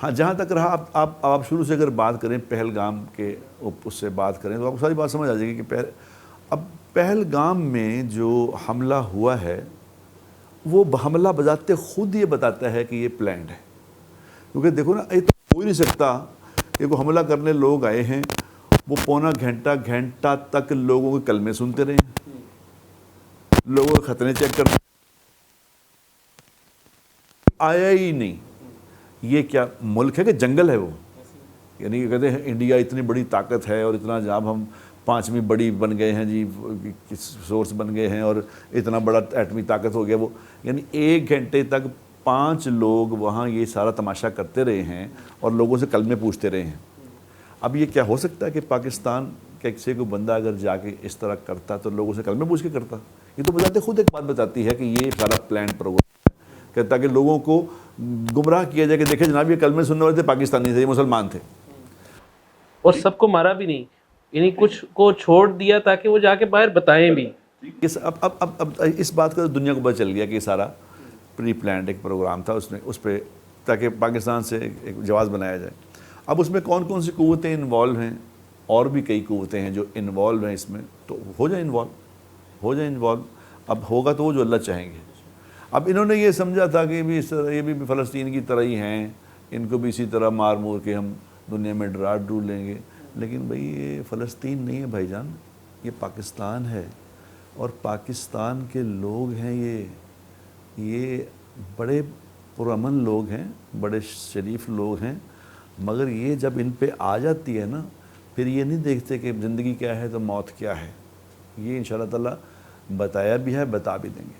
ہاں جہاں تک رہا آپ شروع سے اگر بات کریں پہلگام کے اس سے بات کریں تو آپ کو ساری بات سمجھ آ جائے گی کہ اب پہلگام میں جو حملہ ہوا ہے وہ حملہ بذات خود یہ بتاتا ہے کہ یہ پلانڈ ہے. کیونکہ دیکھو نا، یہ تو ہو ہی نہیں سکتا کہ کوئی حملہ کرنے لوگ آئے ہیں، وہ پونا گھنٹہ تک لوگوں کے کلمے سنتے رہے، لوگوں کے خطرے چیک کرتے آیا ہی نہیں. یہ کیا ملک ہے کہ جنگل ہے وہ؟ یعنی کہتے ہیں انڈیا اتنی بڑی طاقت ہے اور اتنا جاب ہم 5ویں بڑی بن گئے ہیں جی، سورس بن گئے ہیں اور اتنا بڑا ایٹمی طاقت ہو گیا وہ. یعنی 1 گھنٹے تک 5 لوگ وہاں یہ سارا تماشا کرتے رہے ہیں اور لوگوں سے کلمے پوچھتے رہے ہیں. اب یہ کیا ہو سکتا ہے کہ پاکستان کے کسی کو بندہ اگر جا کے اس طرح کرتا تو لوگوں سے کلمے پوچھ کے کرتا؟ یہ تو بذات خود ایک بات بتاتی ہے کہ یہ سارا پلان پروگرام ہے، تاکہ لوگوں کو گمراہ کیا جائے کہ دیکھیں جناب یہ کلمے سننے والے تھے، پاکستانی تھے، یہ مسلمان تھے. اور سب کو مارا بھی نہیں، یعنی کچھ کو چھوڑ دیا تاکہ وہ جا کے باہر بتائیں بھی. اب اس بات کا دنیا کو پتہ چل گیا کہ یہ سارا پری پلانڈ ایک پروگرام تھا اس پہ تاکہ پاکستان سے ایک جواز بنایا جائے. اب اس میں کون کون سی قوتیں انوالو ہیں؟ اور بھی کئی قوتیں ہیں جو انوالو ہیں اس میں، تو ہو جائیں انوالو. اب ہوگا تو وہ جو اللہ چاہیں گے. اب انہوں نے یہ سمجھا تھا کہ بھی اس طرح یہ بھی فلسطین کی طرح ہی ہیں، ان کو بھی اسی طرح مار مور کے ہم دنیا میں ڈرا ڈرو لیں گے. لیکن بھئی یہ فلسطین نہیں ہے بھائی جان، یہ پاکستان ہے، اور پاکستان کے لوگ ہیں یہ بڑے پرامن لوگ ہیں، بڑے شریف لوگ ہیں. مگر یہ جب ان پہ آ جاتی ہے نا، پھر یہ نہیں دیکھتے کہ زندگی کیا ہے تو موت کیا ہے. یہ انشاءاللہ تعالیٰ بتایا بھی ہے، بتا بھی دیں گے.